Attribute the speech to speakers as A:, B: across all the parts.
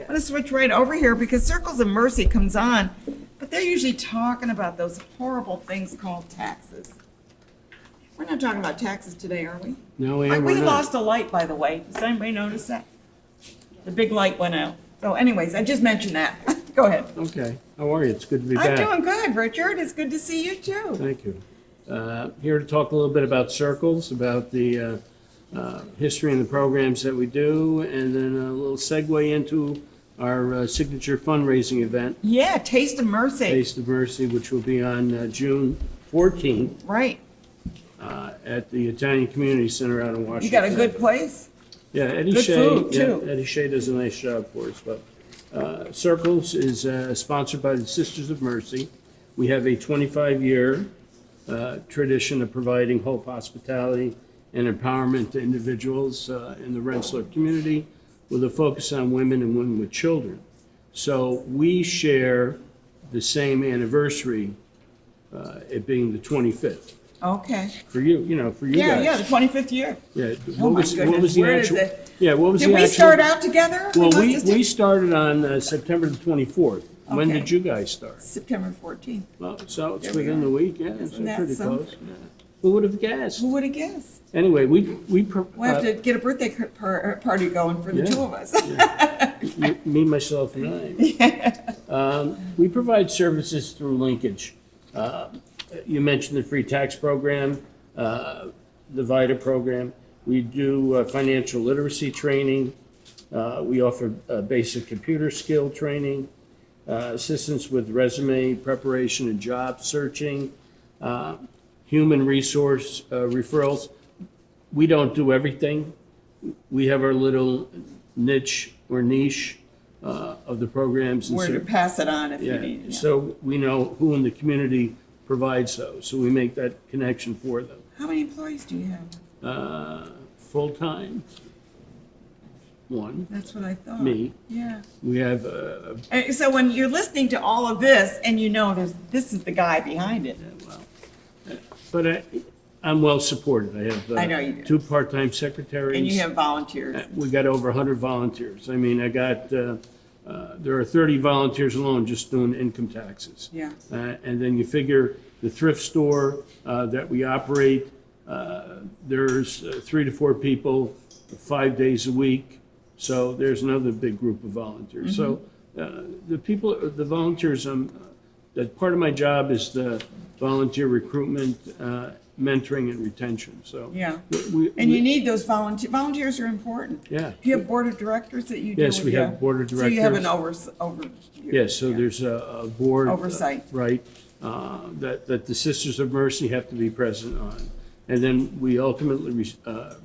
A: I'm going to switch right over here because Circles of Mercy comes on, but they're usually talking about those horrible things called taxes. We're not talking about taxes today, are we?
B: No,
A: Like,
B: we're
A: we
B: not.
A: lost a light, by the way. Does anybody notice that? The big light went out. So anyways, I just mentioned that. Go ahead.
B: Okay, how are you? It's good to be
A: I'm
B: back.
A: doing good, Richard. It's good to see you too.
B: Thank you. Here to talk a little bit about Circles, about the history and the programs that we do, and then a little segue into our signature fundraising event,
A: Yeah, Taste of Mercy.
B: Taste of Mercy, which will be on June 14th
A: Right.
B: at the Italian Community Center out in Washington.
A: You got a good place?
B: Yeah, Eddie
A: Good
B: Shea.
A: food,
B: yeah,
A: too.
B: Eddie Shea does a nice job for us. But Circles is sponsored by the Sisters of Mercy. We have a 25-year tradition of providing hope, hospitality, and empowerment to individuals in the Rensselaer community with a focus on women and women with children. So we share the same anniversary, it being the 25th.
A: Okay.
B: For you, for you
A: Yeah,
B: guys.
A: yeah, the 25th year.
B: Yeah.
A: Oh my
B: What
A: goodness,
B: was the
A: where
B: actual?
A: is it?
B: Yeah, what was
A: Did
B: the
A: we
B: actual?
A: start out together?
B: Well,
A: must
B: we
A: have
B: started on September the 24th. When
A: Okay.
B: did you guys start?
A: September 14th.
B: Well, so it's
A: There we
B: within
A: are.
B: the week, yeah, so
A: Isn't that
B: pretty
A: something?
B: close. Yeah. Who would have guessed?
A: Who would have guessed?
B: Anyway, we
A: We'll have to get a birthday party going for the
B: Yeah.
A: two of us.
B: me, myself, and I. We provide services through linkage. You mentioned the free tax program, the VITA program. We do financial literacy training. We offer basic computer skill training, assistance with resume preparation and job searching, human resource referrals. We don't do everything. We have our little niche or niche of the programs. and
A: Where to
B: so-
A: pass it on if you
B: Yeah,
A: need. Yeah.
B: so we know who in the community provides those, so we make that connection for them.
A: How many employees do you have?
B: Full-time, one,
A: That's what I thought.
B: me.
A: Yeah.
B: We have,
A: So when you're listening to all of this and you know this is the guy behind it.
B: but I'm well supported. I have
A: I know you do.
B: 2 part-time secretaries.
A: And you have volunteers.
B: We got over 100 volunteers. I mean, I got, there are 30 volunteers alone just doing income taxes.
A: Yeah.
B: And then you figure the thrift store that we operate, there's 3 to 4 people, 5 days a week. So there's another big group of volunteers. So the volunteers, that part of my job is the volunteer recruitment, mentoring and retention. So
A: Yeah.
B: we-
A: And you need those volunteers. Volunteers are important.
B: Yeah.
A: Do you have board of directors that you deal with?
B: Yes, we have board of
A: So you have an
B: directors.
A: Yes,
B: Yes, so there's a board.
A: Oversight.
B: Right, that the Sisters of Mercy have to be present on. And then we ultimately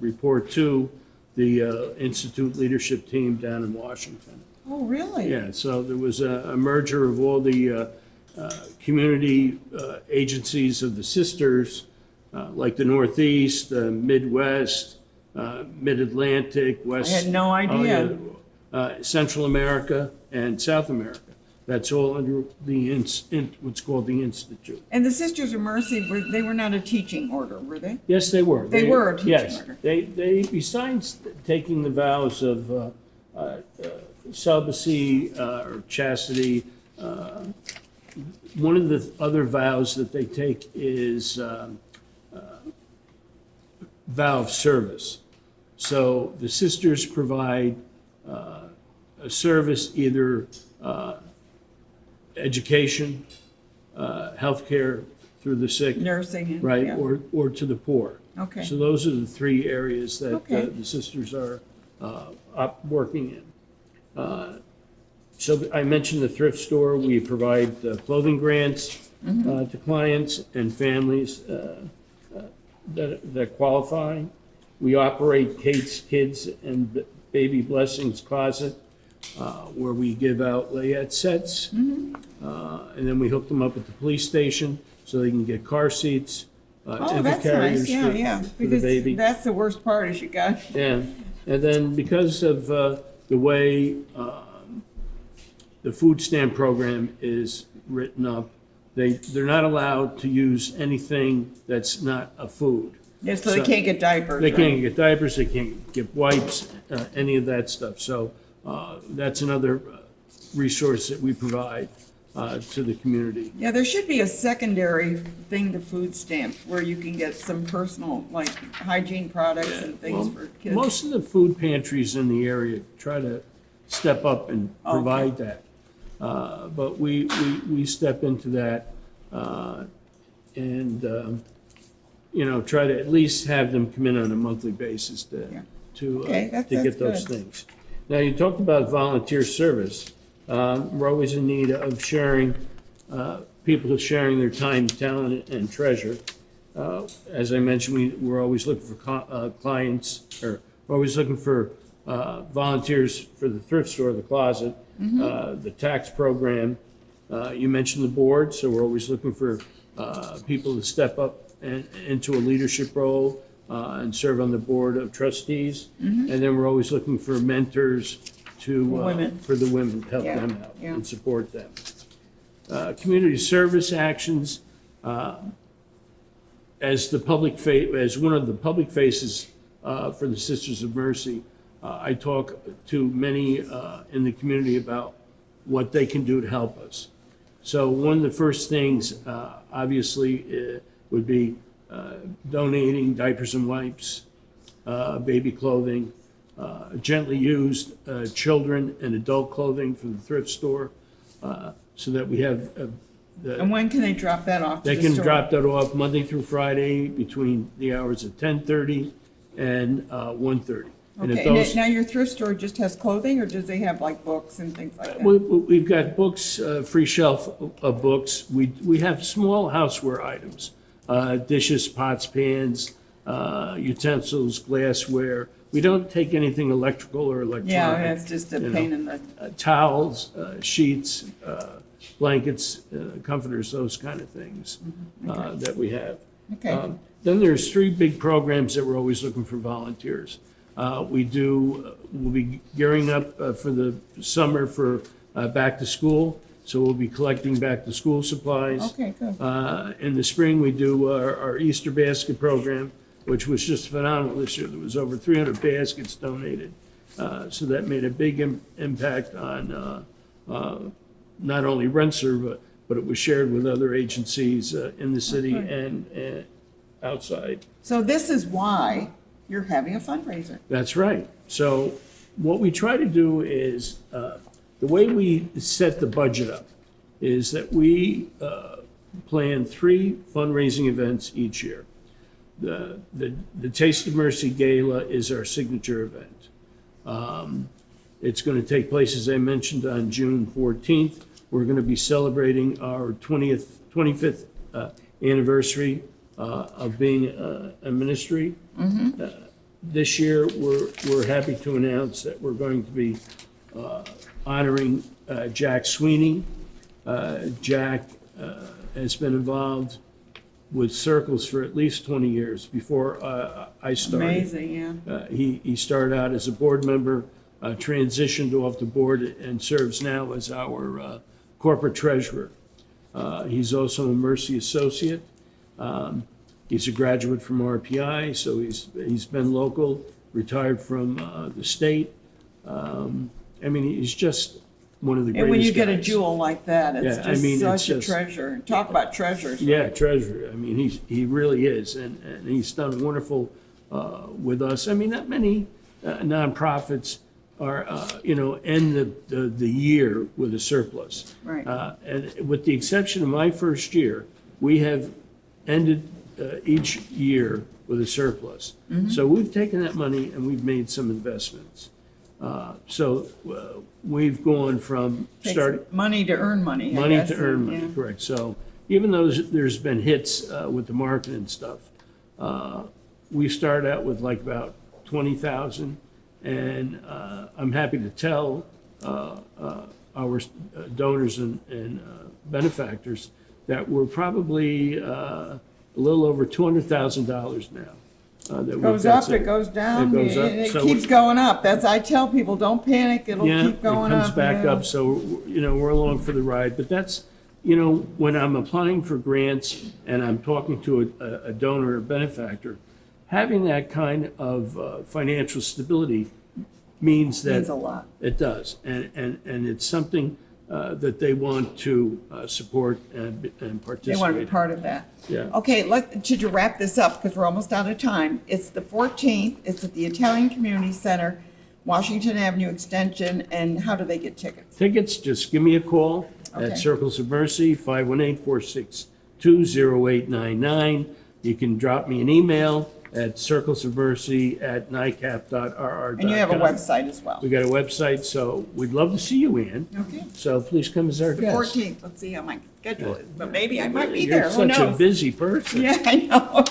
B: report to the Institute leadership team down in Washington.
A: Oh, really?
B: Yeah, so there was a merger of all the community agencies of the sisters, like the Northeast, Midwest, Mid-Atlantic, West.
A: I had no
B: oh,
A: idea.
B: yeah, Central America and South America. That's all under the what's called the Institute.
A: And the Sisters of Mercy, they were not a teaching order, were they?
B: Yes, they were.
A: They were a teaching
B: Yes,
A: order.
B: they, besides taking the vows of celibacy or chastity, one of the other vows that they take is vow of service. So the sisters provide a service, either education, healthcare through the sick,
A: Nursing. And,
B: right,
A: yeah.
B: or to the poor.
A: Okay.
B: So those are the 3 areas that
A: Okay.
B: the sisters are working in. So I mentioned the thrift store. We provide clothing grants
A: Mm-hmm.
B: to clients and families that qualify. We operate Kate's Kids and Baby Blessings Closet, where we give out layette sets.
A: Mm-hmm.
B: And then we hook them up at the police station so they can get car seats,
A: Oh,
B: infant
A: that's
B: carriers
A: nice. Yeah,
B: for,
A: yeah.
B: for the
A: Because
B: baby.
A: that's the worst part is you got.
B: Yeah, and then because of the way the food stamp program is written up, they're not allowed to use anything that's not a food.
A: Yeah, so they can't get diapers.
B: They
A: right?
B: can't get diapers, they can't get wipes, any of that stuff. So that's another resource that we provide to the community.
A: Yeah, there should be a secondary thing to food stamps where you can get some personal, like hygiene products and things
B: Well,
A: for kids.
B: most of the food pantries in the area try to step up and provide that. But we step into that and, try to at least have them come in on a monthly basis
A: Yeah.
B: to
A: Okay, that's
B: get those
A: good.
B: things. Now, you talked about volunteer service. We're always in need of sharing, people sharing their time, talent, and treasure. As I mentioned, we're always looking for clients, or we're always looking for volunteers for the thrift store, the closet, the tax program. You mentioned the board, so we're always looking for people to step up into a leadership role and serve on the board of trustees. And then we're always looking for mentors
A: Women.
B: for the women, to help
A: Yeah,
B: them out
A: yeah.
B: and support them. Community service actions, as one of the public faces for the Sisters of Mercy, I talk to many in the community about what they can do to help us. So one of the first things, obviously, would be donating diapers and wipes, baby clothing, gently used children and adult clothing from the thrift store, so that we have
A: And when can they drop that off to
B: they
A: the
B: can
A: store?
B: drop that off Monday through Friday between the hours of 10:30 and 1:30. And if
A: Okay, and
B: those,
A: now your thrift store just has clothing, or does they have like books and things like that?
B: we've got books, free shelf of books. We have small houseware items, dishes, pots, pans, utensils, glassware. We don't take anything electrical or electronic.
A: Yeah, that's just a
B: you know.
A: pain in the,
B: Towels, sheets, blankets, comforters, those kind of things that we have.
A: okay.
B: Then there's three big programs that we're always looking for volunteers. We'll be gearing up for the summer for back to school, so we'll be collecting back to school supplies.
A: Okay, good.
B: In the spring, we do our Easter basket program, which was just phenomenal this year. There was over 300 baskets donated. So that made a big impact on not only Rensselaer, but it was shared with other agencies in the city and outside.
A: So this is why you're having a fundraiser.
B: That's right. So what we try to do is, the way we set the budget up is that we plan 3 fundraising events each year. The Taste of Mercy Gala is our signature event. It's going to take place, as I mentioned, on June 14th. We're going to be celebrating our 25th anniversary of being a ministry. This year, we're happy to announce that we're going to be honoring Jack Sweeney. Jack has been involved with circles for at least 20 years before I started.
A: Amazing, yeah.
B: He started out as a board member, transitioned off the board, and serves now as our corporate treasurer. He's also a Mercy Associate. He's a graduate from RPI, so he's been local, retired from the state. I mean, he's just one of the greatest
A: And when you get a
B: guys.
A: jewel like that, it's
B: Yeah, I mean,
A: just
B: it's
A: such a
B: just-
A: treasure. Talk about treasures.
B: Yeah, treasurer. I mean, he really is, and he's done wonderful with us. I mean, not many nonprofits are, end the year with a surplus.
A: Right.
B: And with the exception of my first year, we have ended each year with a surplus. So we've taken that money and we've made some investments. So we've gone from
A: Takes
B: starting.
A: money to earn money, I
B: Money
A: guess,
B: to earn
A: and,
B: money,
A: yeah.
B: correct. So even though there's been hits with the market and stuff, we started out with like about 20,000. And I'm happy to tell our donors and benefactors that we're probably a little over $200,000 now. That
A: Goes up, it goes down,
B: It goes up.
A: it
B: So
A: keeps going up. I tell people, don't panic, it'll
B: Yeah,
A: keep going
B: it
A: up.
B: comes back
A: yeah.
B: up, so, we're along for the ride. But that's, when I'm applying for grants and I'm talking to a donor or benefactor, having that kind of financial stability means that.
A: Means a lot.
B: It does, and it's something that they want to support and participate.
A: They want to be part of that.
B: Yeah.
A: Okay, should you wrap this up, because we're almost out of time. It's the 14th, it's at the Italian Community Center, Washington Avenue Extension, and how do they get tickets?
B: Tickets, just give me a call
A: Okay.
B: at Circles of Mercy, 518-462-0899. You can drop me an email at circlesofmercy@nicap.rr.com.
A: And you have a website as well.
B: We got a website, so we'd love to see you, Ann.
A: Okay.
B: So please come as our
A: The
B: guest.
A: 14th, let's see how my schedule is, but maybe I might be
B: You're
A: there, who
B: such a
A: knows?
B: busy person.
A: Yeah, I know.